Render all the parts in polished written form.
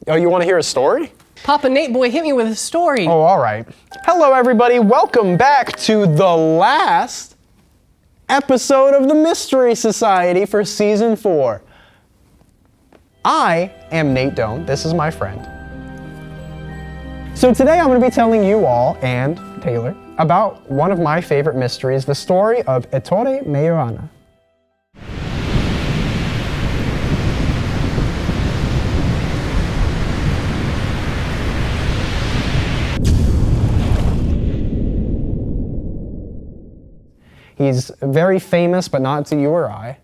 Oh, you want to hear a story? Papa Nate boy, hit me with a story. Oh, all right. Hello, everybody. Welcome back to the last episode of the Mystery Society for Season 4. I am Nate Doan. This is my friend. So today I'm going to be telling you all, and Taylor, about one of my favorite mysteries, the story of Ettore Majorana. He's very famous, but not to you or I.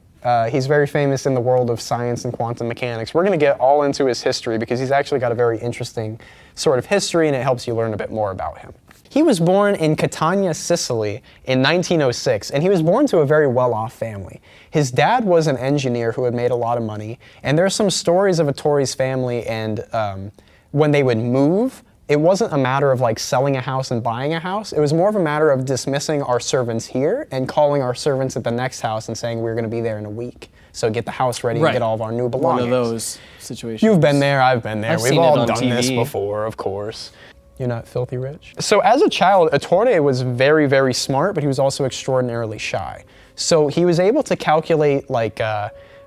He's very famous in the world of science and quantum mechanics. We're going to get all into his history because he's actually got a very interesting sort of history and it helps you learn a bit more about him. He was born in Catania, Sicily in 1906, and he was born to a very well-off family. His dad was an engineer who had made a lot of money, and there are some stories of Ettore's family, and when they would move, it wasn't a matter of like selling a house and buying a house. It was more of a matter of dismissing our servants here and calling our servants at the next house and saying we're going to be there in a week. So get the house ready and get all of our new belongings. One of those situations. You've been there, I've been there. We've all done TV. this before, of course. You're not filthy rich. So as a child, Ettore was very, very smart, but he was also extraordinarily shy. So he was able to calculate like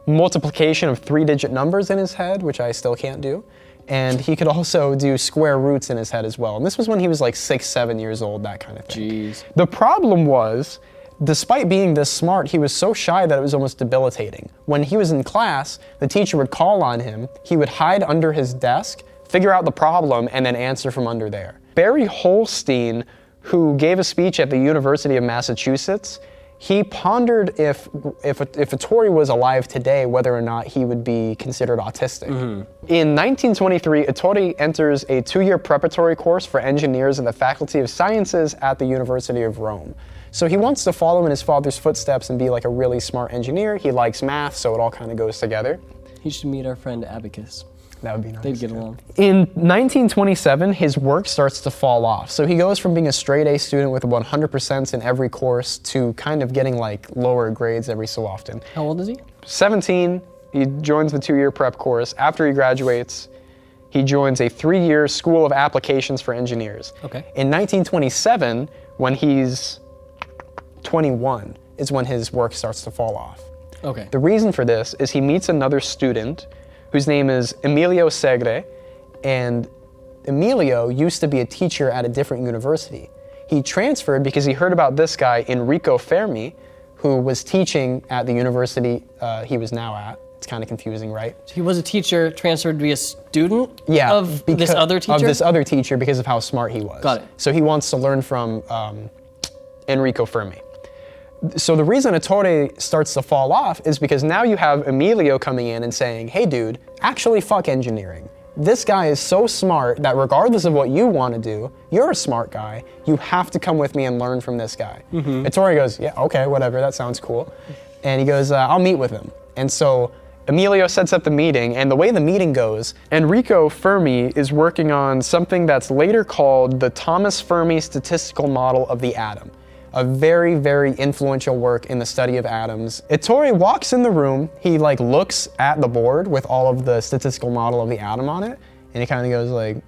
multiplication of 3-digit numbers in his head, which I still can't do. And he could also do square roots in his head as well. And this was when he was like 6, 7 years old, that kind of thing. Jeez. The problem was, despite being this smart, he was so shy that it was almost debilitating. When he was in class, the teacher would call on him, he would hide under his desk, figure out the problem, and then answer from under there. Barry Holstein, who gave a speech at the University of Massachusetts, he pondered if Ettore was alive today, whether or not he would be considered autistic. In 1923, Ettore enters a 2-year preparatory course for engineers in the Faculty of Sciences at the University of Rome. So he wants to follow in his father's footsteps and be like a really smart engineer. He likes math, so it all kind of goes together. He should meet our friend Abacus. That would be nice. They'd get along. In 1927, his work starts to fall off. So he goes from being a straight A student with 100% in every course to kind of getting like lower grades every so often. How old is he? 17, he joins the 2-year prep course. After he graduates, he joins a 3-year School of Applications for Engineers. Okay. In 1927, when he's 21, is when his work starts to fall off. Okay. The reason for this is he meets another student whose name is Emilio Segre, and Emilio used to be a teacher at a different university. He transferred because he heard about this guy, Enrico Fermi, who was teaching at the university he was now at. It's kind of confusing, right? He was a teacher, transferred to be a student of this other teacher? Of this other teacher because of how smart he was. Got it. So he wants to learn from Enrico Fermi. So the reason Ettore starts to fall off is because now you have Emilio coming in and saying, hey dude, actually fuck engineering. This guy is so smart that regardless of what you want to do, you're a smart guy, you have to come with me and learn from this guy. Ettore goes, yeah, okay, whatever, that sounds cool. And he goes, I'll meet with him. And so Emilio sets up the meeting, and the way the meeting goes, Enrico Fermi is working on something that's later called the Thomas Fermi statistical model of the atom. A very, very influential work in the study of atoms. Ettore walks in the room, he like looks at the board with all of the statistical model of the atom on it, and he kind of goes like,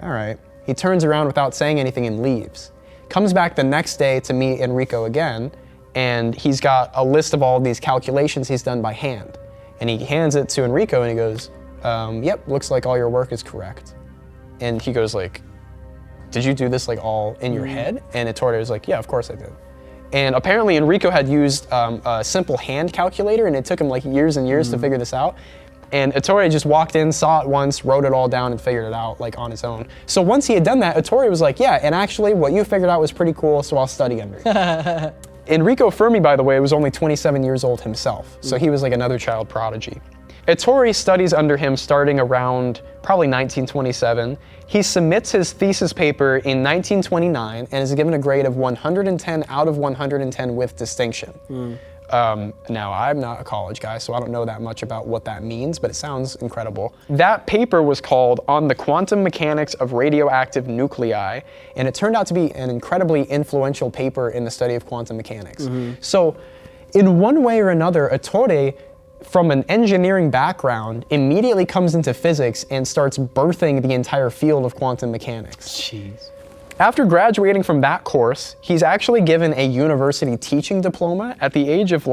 all right. He turns around without saying anything and leaves. Comes back the next day to meet Enrico again, and he's got a list of all of these calculations he's done by hand. And he hands it to Enrico and he goes, yep, looks like all your work is correct. And he goes like, did you do this like all in your head? And Ettore was like, yeah, of course I did. And apparently Enrico had used a simple hand calculator, and it took him like years and years to figure this out. And Ettore just walked in, saw it once, wrote it all down, and figured it out like on his own. So once he had done that, Ettore was like, yeah, and actually what you figured out was pretty cool, so I'll study under you. Enrico Fermi, by the way, was only 27 years old himself, so he was like another child prodigy. Ettore studies under him starting around probably 1927. He submits his thesis paper in 1929 and is given a grade of 110 out of 110 with distinction. Now, I'm not a college guy, so I don't know that much about what that means, but it sounds incredible. That paper was called On the Quantum Mechanics of Radioactive Nuclei, and it turned out to be an incredibly influential paper in the study of quantum mechanics. So, in one way or another, Ettore from an engineering background, immediately comes into physics and starts birthing the entire field of quantum mechanics. Jeez. After graduating from that course, he's actually given a university teaching diploma at the age of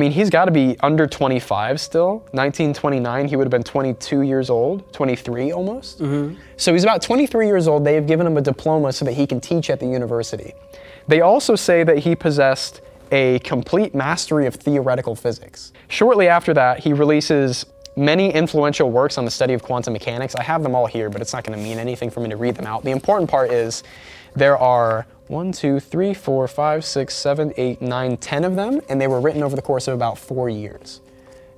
he's got to be under 25 still. 1929, he would have been 22 years old, 23 almost. Mm-hmm. So he's about 23 years old. They have given him a diploma so that he can teach at the university. They also say that he possessed a complete mastery of theoretical physics. Shortly after that, he releases many influential works on the study of quantum mechanics. I have them all here, but it's not going to mean anything for me to read them out. The important part is there are 1, 2, 3, 4, 5, 6, 7, 8, 9, 10 of them, and they were written over the course of about 4 years.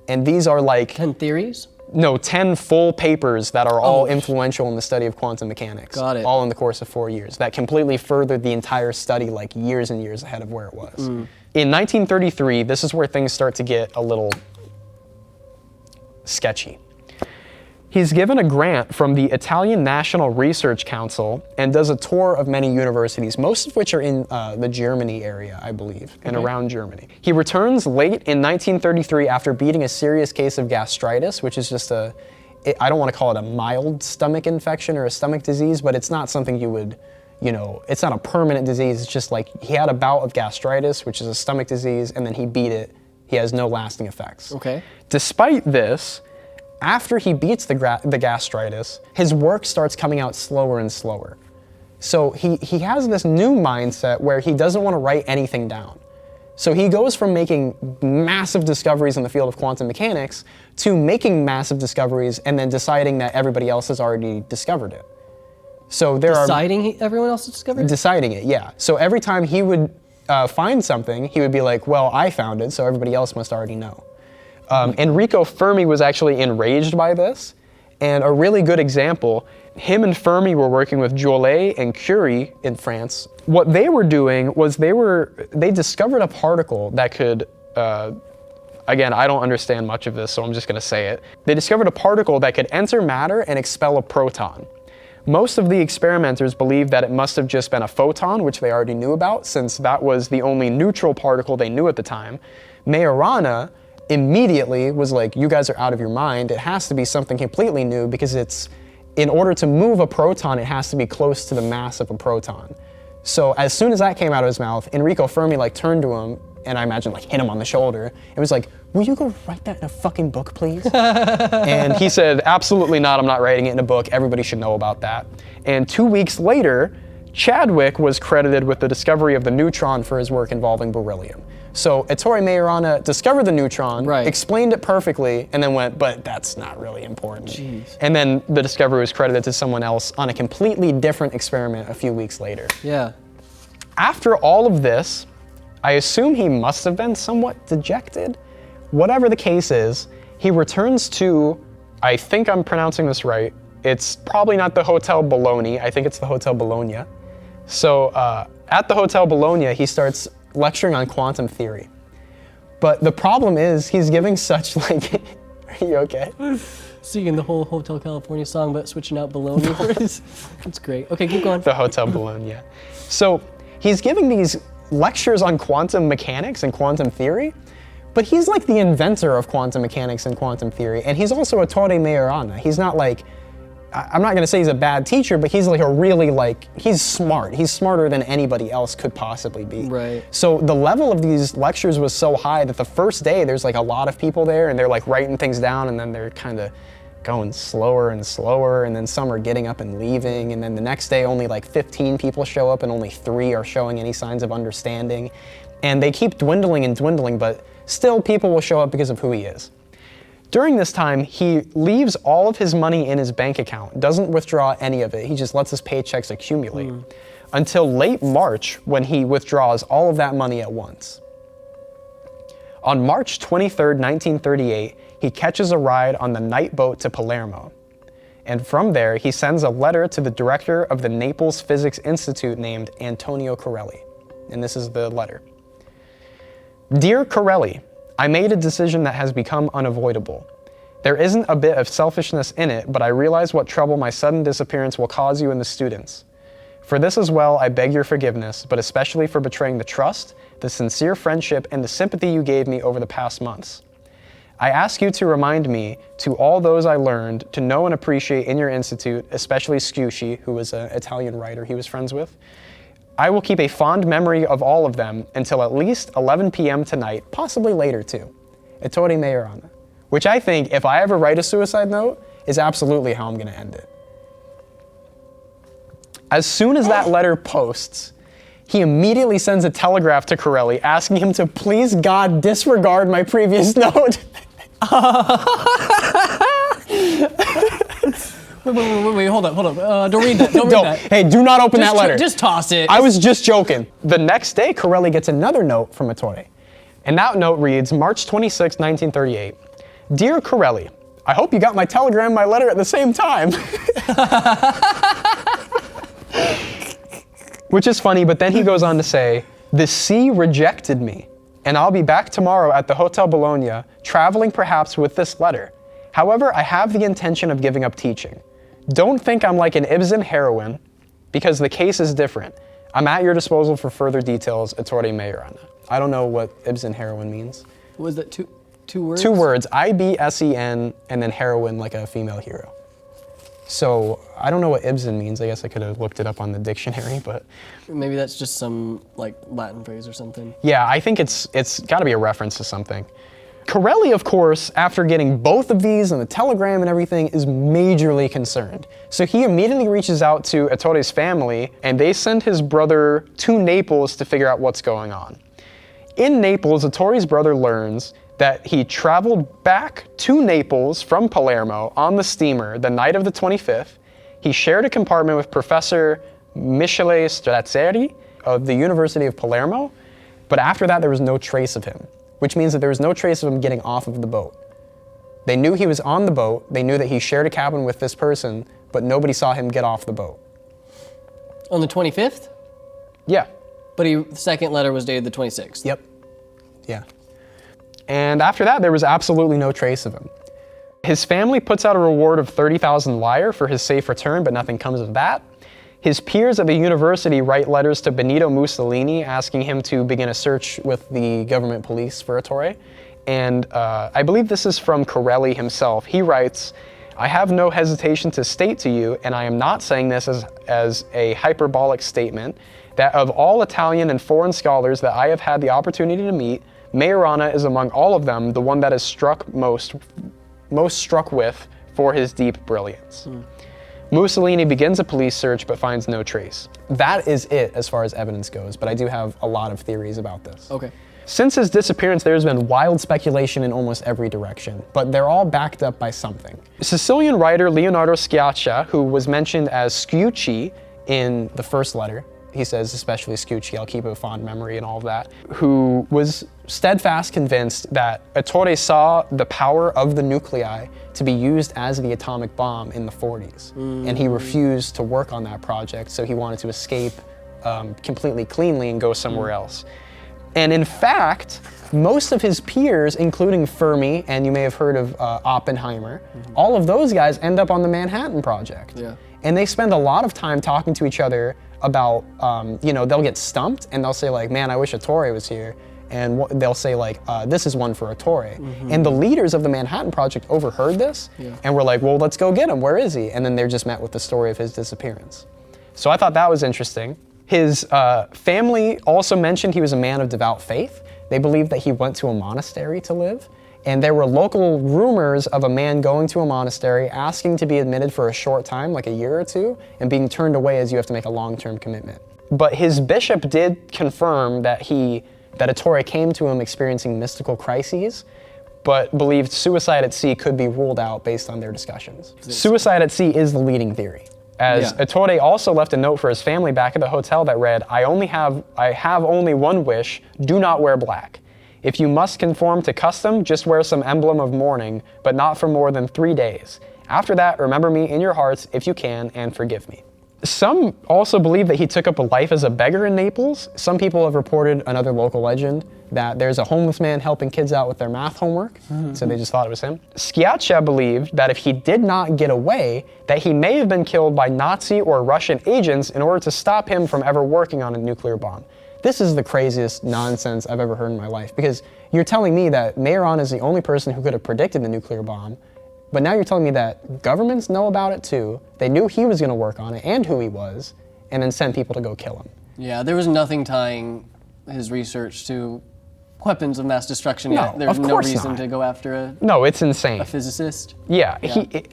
And these are 10 theories? No, 10 full papers that are all influential in the study of quantum mechanics. Got it. All in the course of 4 years. That completely furthered the entire study years and years ahead of where it was. In 1933, this is where things start to get a little sketchy. He's given a grant from the Italian National Research Council and does a tour of many universities, most of which are in the Germany area, I believe, and around Germany. He returns late in 1933 after beating a serious case of gastritis, which is just I don't want to call it a mild stomach infection or a stomach disease, but it's not something you would, it's not a permanent disease. It's just he had a bout of gastritis, which is a stomach disease, and then he beat it. He has no lasting effects. Okay. Despite this, after he beats the gastritis, his work starts coming out slower and slower. So he has this new mindset where he doesn't want to write anything down. So he goes from making massive discoveries in the field of quantum mechanics to making massive discoveries and then deciding that everybody else has already discovered it. So Everyone else has discovered it? Deciding it, yeah. So every time he would find something, he would be like, well, I found it, so everybody else must already know. Enrico Fermi was actually enraged by this, and a really good example, him and Fermi were working with Joly and Curie in France. What they were doing was they discovered a particle that could, again, I don't understand much of this, so I'm just gonna say it. They discovered a particle that could enter matter and expel a proton. Most of the experimenters believed that it must have just been a photon, which they already knew about, since that was the only neutral particle they knew at the time. Majorana immediately was like, you guys are out of your mind. It has to be something completely new because in order to move a proton, it has to be close to the mass of a proton. So as soon as that came out of his mouth, Enrico Fermi turned to him, and I imagine hit him on the shoulder, and was like, will you go write that in a fucking book, please? And he said, absolutely not, I'm not writing it in a book. Everybody should know about that. And 2 weeks later, Chadwick was credited with the discovery of the neutron for his work involving beryllium. So Ettore Majorana discovered the neutron, explained it perfectly, and then went, but that's not really important. Jeez. And then the discovery was credited to someone else on a completely different experiment a few weeks later. Yeah. After all of this, I assume he must have been somewhat dejected. Whatever the case is, he returns to, I think I'm pronouncing this right, it's probably not the Hotel Bologna, I think it's the Hotel Bologna. So at the Hotel Bologna, he starts lecturing on quantum theory. But the problem is he's giving such are you okay? Singing the whole Hotel California song, but switching out Bologna words. That's great. Okay, keep going. The Hotel Bologna. So he's giving these lectures on quantum mechanics and quantum theory, but he's the inventor of quantum mechanics and quantum theory, and he's also Ettore Majorana. He's not I'm not gonna say he's a bad teacher, but he's he's smart. He's smarter than anybody else could possibly be. Right. So the level of these lectures was so high that the first day there's a lot of people there and they're writing things down, and then they're kind of going slower and slower, and then some are getting up and leaving, and then the next day only 15 people show up and only 3 are showing any signs of understanding. And they keep dwindling and dwindling, but still people will show up because of who he is. During this time, he leaves all of his money in his bank account, doesn't withdraw any of it. He just lets his paychecks accumulate until late March when he withdraws all of that money at once. On March 23rd, 1938, he catches a ride on the night boat to Palermo. And from there, he sends a letter to the director of the Naples Physics Institute named Antonio Corelli. And this is the letter. Dear Corelli, I made a decision that has become unavoidable. There isn't a bit of selfishness in it, but I realize what trouble my sudden disappearance will cause you and the students. For this as well, I beg your forgiveness, but especially for betraying the trust, the sincere friendship, and the sympathy you gave me over the past months. I ask you to remind me to all those I learned to know and appreciate in your institute, especially Sciusci, who was an Italian writer he was friends with. I will keep a fond memory of all of them until at least 11 p.m. tonight, possibly later too. Ettore Majorana. Which I think, if I ever write a suicide note, is absolutely how I'm gonna end it. As soon as that letter posts, he immediately sends a telegraph to Corelli asking him to please God disregard my previous note. Wait, hold up. Don't read that, don't read that. Hey, do not open that letter. Just toss it. I was just joking. The next day, Corelli gets another note from Ettore. And that note reads, March 26, 1938. Dear Corelli, I hope you got my telegram and my letter at the same time. Which is funny, but then he goes on to say, the sea rejected me, and I'll be back tomorrow at the Hotel Bologna, traveling perhaps with this letter. However, I have the intention of giving up teaching. Don't think I'm like an Ibsen heroine, because the case is different. I'm at your disposal for further details, Ettore Majorana. I don't know what Ibsen heroine means. Was that two words? 2 words, I-B-S-E-N, and then heroine, like a female hero. So I don't know what Ibsen means. I guess I could have looked it up on the dictionary, but maybe that's just some like Latin phrase or something. Yeah, I think it's got to be a reference to something. Corelli, of course, after getting both of these and the telegram and everything, is majorly concerned. So he immediately reaches out to Ettore's family, and they send his brother to Naples to figure out what's going on. In Naples, Ettore's brother learns that he traveled back to Naples from Palermo on the steamer the night of the 25th. He shared a compartment with Professor Michele Strazzeri of the University of Palermo, but after that there was no trace of him, which means that there was no trace of him getting off of the boat. They knew he was on the boat, they knew that he shared a cabin with this person, but nobody saw him get off the boat. On the 25th? Yeah. But the second letter was dated the 26th? Yep. Yeah. And after that, there was absolutely no trace of him. His family puts out a reward of 30,000 lire for his safe return, but nothing comes of that. His peers at the university write letters to Benito Mussolini asking him to begin a search with the government police for Ettore. And I believe this is from Corelli himself. He writes, I have no hesitation to state to you, and I am not saying this as a hyperbolic statement, that of all Italian and foreign scholars that I have had the opportunity to meet, Majorana is among all of them the one that is most struck with for his deep brilliance. Mussolini begins a police search but finds no trace. That is it as far as evidence goes, but I do have a lot of theories about this. Okay. Since his disappearance, there's been wild speculation in almost every direction, but they're all backed up by something. Sicilian writer Leonardo Sciascia, who was mentioned as Sciusci in the first letter, he says especially Sciusci, I'll keep a fond memory and all of that, who was steadfast convinced that Ettore saw the power of the nuclei to be used as the atomic bomb in the 40s. And he refused to work on that project, so he wanted to escape completely cleanly and go somewhere else. And in fact, most of his peers, including Fermi, and you may have heard of Oppenheimer, all of those guys end up on the Manhattan Project. Yeah. And they spend a lot of time talking to each other about, they'll get stumped and they'll say like, man, I wish Ettore was here. And they'll say like, this is one for Ettore. And the leaders of the Manhattan Project overheard this and were like, well, let's go get him, where is he? And then they're just met with the story of his disappearance. So I thought that was interesting. His family also mentioned he was a man of devout faith. They believed that he went to a monastery to live. And there were local rumors of a man going to a monastery, asking to be admitted for a short time, like a year or two, and being turned away as you have to make a long-term commitment. But his bishop did confirm that Ettore came to him experiencing mystical crises, but believed suicide at sea could be ruled out based on their discussions. Suicide at sea is the leading theory, as Ettore also left a note for his family back at the hotel that read, I have only one wish, do not wear black. If you must conform to custom, just wear some emblem of mourning, but not for more than 3 days. After that, remember me in your hearts if you can, and forgive me. Some also believe that he took up a life as a beggar in Naples. Some people have reported another local legend that there's a homeless man helping kids out with their math homework, so they just thought it was him. Sciascia believed that if he did not get away, that he may have been killed by Nazi or Russian agents in order to stop him from ever working on a nuclear bomb. this is the craziest nonsense I've ever heard in my life, because you're telling me that Majorana is the only person who could have predicted the nuclear bomb, but now you're telling me that governments know about it too, they knew he was going to work on it and who he was, and then send people to go kill him. Yeah, there was nothing tying his research to weapons of mass destruction No, yet. There's of no course reason not. to go after No, it's insane. a physicist. Yeah,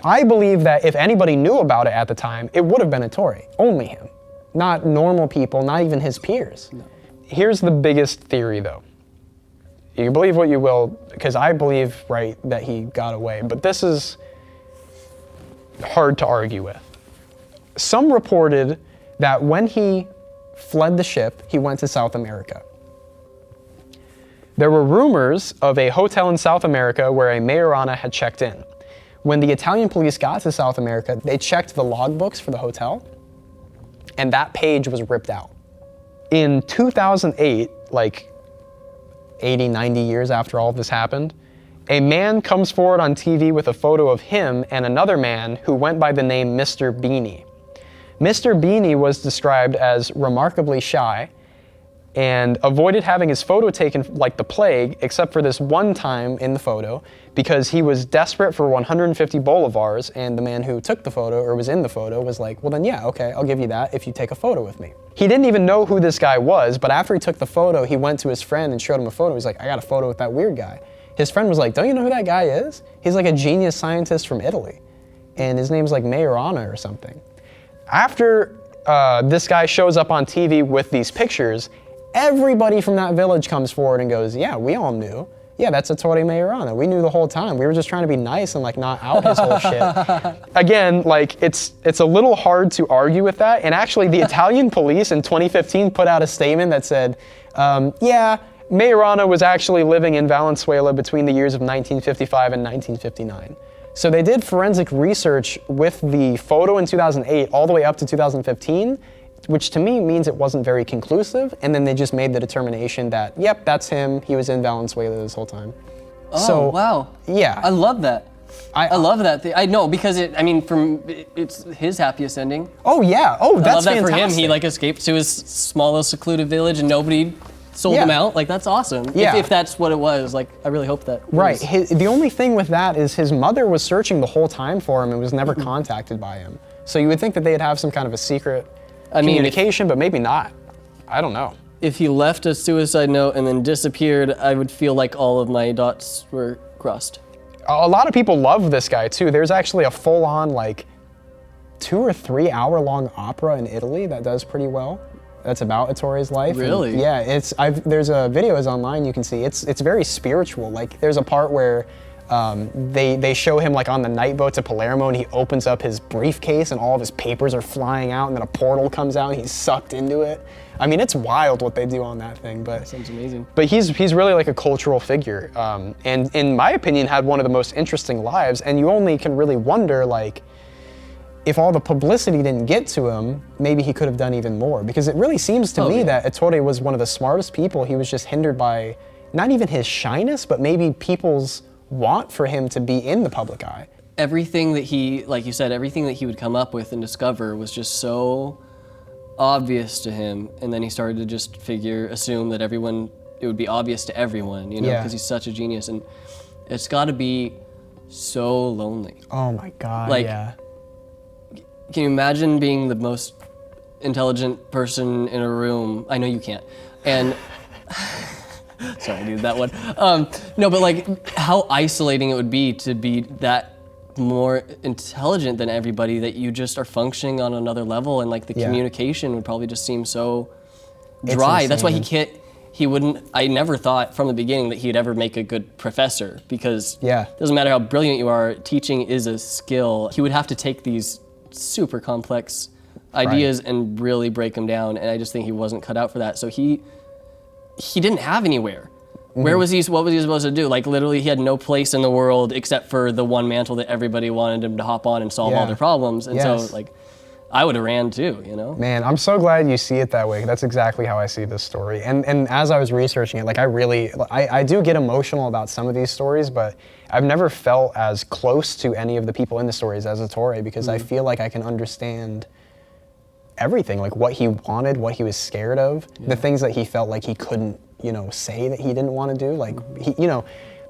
I believe that if anybody knew about it at the time, it would have been Ettore, only him. Not normal people, not even his peers. No. Here's the biggest theory though. You can believe what you will, because I believe, right, that he got away, but this is hard to argue with. Some reported that when he fled the ship, he went to South America. There were rumors of a hotel in South America where a Majorana had checked in. When the Italian police got to South America, they checked the logbooks for the hotel, and that page was ripped out. In 2008, like 80, 90 years after all of this happened, a man comes forward on TV with a photo of him and another man who went by the name Mr. Beanie. Mr. Beanie was described as remarkably shy and avoided having his photo taken like the plague, except for this one time in the photo, because he was desperate for 150 bolivars, and the man who took the photo, or was in the photo, was like, well then yeah, okay, I'll give you that if you take a photo with me. He didn't even know who this guy was, but after he took the photo, he went to his friend and showed him a photo. He's like, I got a photo with that weird guy. His friend was like, don't you know who that guy is? He's like a genius scientist from Italy, and his name's like Majorana or something. After this guy shows up on TV with these pictures, everybody from that village comes forward and goes, yeah, we all knew. Yeah, that's Ettore Majorana. We knew the whole time. We were just trying to be nice and like not out his whole shit. Again, like it's a little hard to argue with that. And actually the Italian police in 2015 put out a statement that said, yeah, Majorana was actually living in Valenzuela between the years of 1955 and 1959. So they did forensic research with the photo in 2008 all the way up to 2015, which to me means it wasn't very conclusive, and then they just made the determination that, yep, that's him, he was in Valenzuela this whole time. Oh, so, wow. Yeah. I love that. I love that. I know, because it's his happiest ending. Oh yeah, oh that's I love that fantastic. for him. He like escaped to his small little secluded village and nobody sold him out. Like that's awesome. Yeah. If that's what it was, like I really hope that. Right, the only thing with that is his mother was searching the whole time for him and was never contacted by him. So you would think that they'd have some kind of a secret communication, but maybe not. I don't know. If he left a suicide note and then disappeared, I would feel like all of my dots were crossed. A lot of people love this guy too. There's actually a full-on like 2 or 3 hour long opera in Italy that does pretty well. That's about Ettore's life. Really? And yeah, there's a video is online you can see. It's very spiritual. Like there's a part where they show him like on the night boat to Palermo and he opens up his briefcase and all of his papers are flying out and then a portal comes out and he's sucked into it. I mean, it's wild what they do on that thing, but sounds amazing. But he's really like a cultural figure, and in my opinion, had one of the most interesting lives. And you only can really wonder, like, if all the publicity didn't get to him, maybe he could have done even more. Because it really seems to me that Ettore was one of the smartest people. He was just hindered by not even his shyness, but maybe people's want for him to be in the public eye. Everything that he, like you said, everything that he would come up with and discover was just so obvious to him, and then he started to just assume that it would be obvious to everyone, you know, because he's such a genius, and it's got to be so lonely. Oh my God, like, yeah. Can you imagine being the most intelligent person in a room? I know you can't, and sorry, I needed that one. No, but like how isolating it would be to be that more intelligent than everybody, that you just are functioning on another level, and like the communication would probably just seem so dry. That's why I never thought from the beginning that he'd ever make a good professor, because it doesn't matter how brilliant you are, teaching is a skill. He would have to take these super complex ideas and really break them down, and I just think he wasn't cut out for that. So he didn't have anywhere. What was he supposed to do? Like literally he had no place in the world except for the one mantle that everybody wanted him to hop on and solve all their problems. And so like, I would have ran too, you know? Man, I'm so glad you see it that way. That's exactly how I see this story. And as I was researching it, like I do get emotional about some of these stories, but I've never felt as close to any of the people in the stories as Ettore, because I feel like I can understand everything, like what he wanted, what he was scared of, the things that he felt like he couldn't, say that he didn't want to do. Like,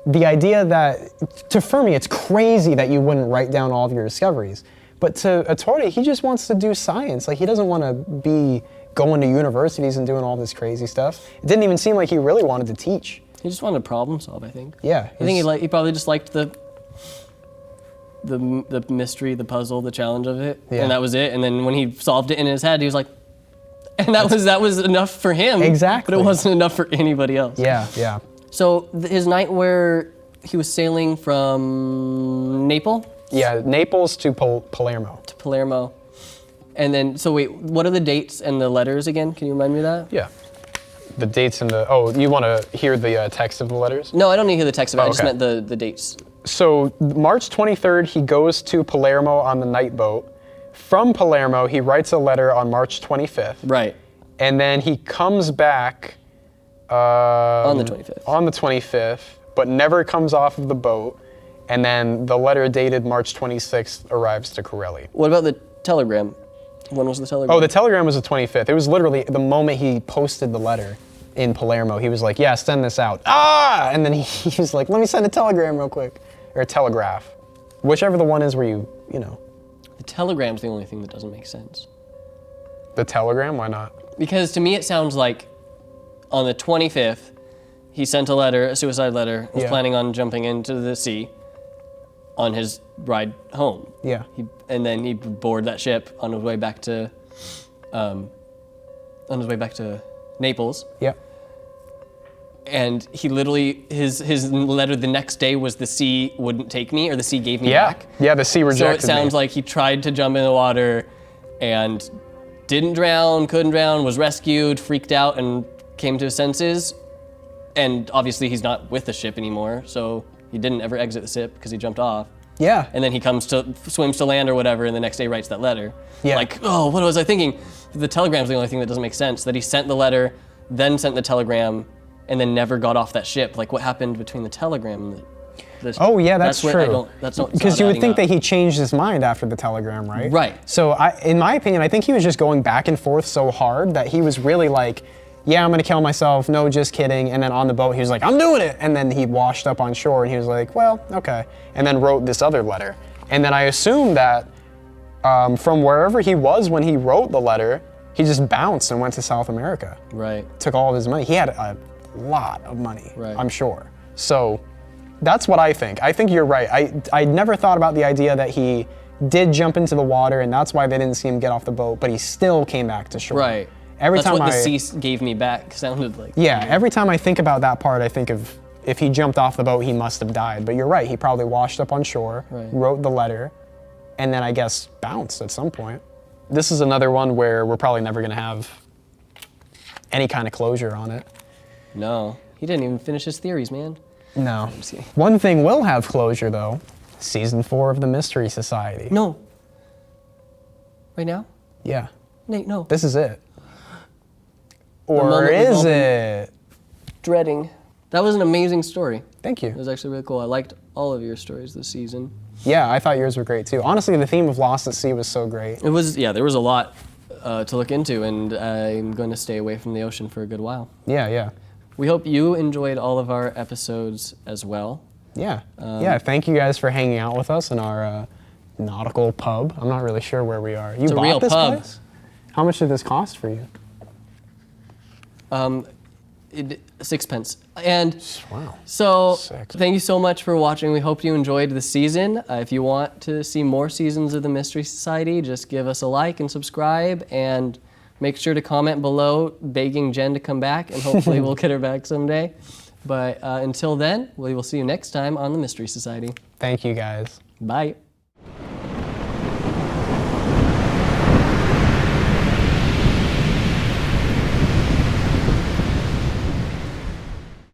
the idea that, to Fermi, it's crazy that you wouldn't write down all of your discoveries. But to Ettore, he just wants to do science. Like, he doesn't want to be going to universities and doing all this crazy stuff. It didn't even seem like he really wanted to teach. He just wanted to problem solve, I think. Yeah. I think he probably just liked the mystery, the puzzle, the challenge of it, and that was it. And then when he solved it in his head, he was like, and that was enough for him. Exactly. But it wasn't enough for anybody else. Yeah. So his night where he was sailing from Naples? Yeah, Naples to Palermo. To Palermo. And then, so wait, what are the dates and the letters again? Can you remind me of that? Yeah. The dates and you want to hear the text of the letters? No, I don't need to hear the text of it. I just okay. meant the dates. So March 23rd, he goes to Palermo on the night boat. From Palermo, he writes a letter on March 25th. Right. And then he comes back on the 25th. On the 25th, but never comes off of the boat. And then the letter dated March 26th arrives to Corelli. What about the telegram? When was the telegram? Oh, the telegram was the 25th. It was literally the moment he posted the letter in Palermo. He was like, yeah, send this out. And then he was like, let me send a telegram real quick. Or a telegraph. Whichever the one is where you know. The telegram's the only thing that doesn't make sense. The telegram? Why not? Because to me it sounds like on the 25th, he sent a letter, a suicide letter, was planning on jumping into the sea on his ride home. Yeah. And then he boarded that ship on his way back to Naples. Yeah. And he literally, his letter the next day was the sea wouldn't take me, or the sea gave me back. Yeah, the sea rejected So it sounds like he tried to jump in the water and didn't drown, couldn't drown, was rescued, freaked out, and came to his senses. And obviously he's not with the ship anymore, so he didn't ever exit the ship because he jumped off. Yeah. And then he swims to land or whatever, and the next day writes that letter. Yeah. Like, oh, what was I thinking? The telegram's the only thing that doesn't make sense, that he sent the letter, then sent the telegram, and then never got off that ship. Like, what happened between the telegram and Oh, yeah, that's true. Because you would think that he changed his mind after the telegram, right? Right. So in my opinion, I think he was just going back and forth so hard that he was really like, yeah, I'm gonna kill myself, no, just kidding. And then on the boat, he was like, I'm doing it. And then he washed up on shore and he was like, well, okay. And then wrote this other letter. And then I assume that from wherever he was when he wrote the letter, he just bounced and went to South America. Right. Took all of his money. He had a lot of money, right. I'm sure. So that's what I think. I think you're right. I never thought about the idea that he did jump into the water and that's why they didn't see him get off the boat, but he still came back to shore. Right. That's what the sea gave me back sounded like. Yeah, every time I think about that part, I think of if he jumped off the boat, he must have died. But you're right, he probably washed up on shore, wrote the letter, and then I guess bounced at some point. This is another one where we're probably never gonna have any kind of closure on it. No, he didn't even finish his theories, man. No. One thing will have closure though, season 4 of the Mystery Society. No. Right now? Yeah. Nate, no. This is it. Or is it? Dreading. That was an amazing story. Thank you. It was actually really cool. I liked all of your stories this season. Yeah, I thought yours were great too. Honestly, the theme of Lost at Sea was so great. It was, yeah, there was a lot to look into, and I'm going to stay away from the ocean for a good while. Yeah. We hope you enjoyed all of our episodes as well. Yeah. Thank you guys for hanging out with us in our nautical pub. I'm not really sure where we are. You it's bought a real this pub. place? How much did this cost for you? 6 pence. And wow. So Six. Thank you so much for watching. We hope you enjoyed the season. If you want to see more seasons of the Mystery Society, just give us a like and subscribe, and make sure to comment below begging Jen to come back, and hopefully we'll get her back someday. But until then, we will see you next time on the Mystery Society. Thank you guys. Bye.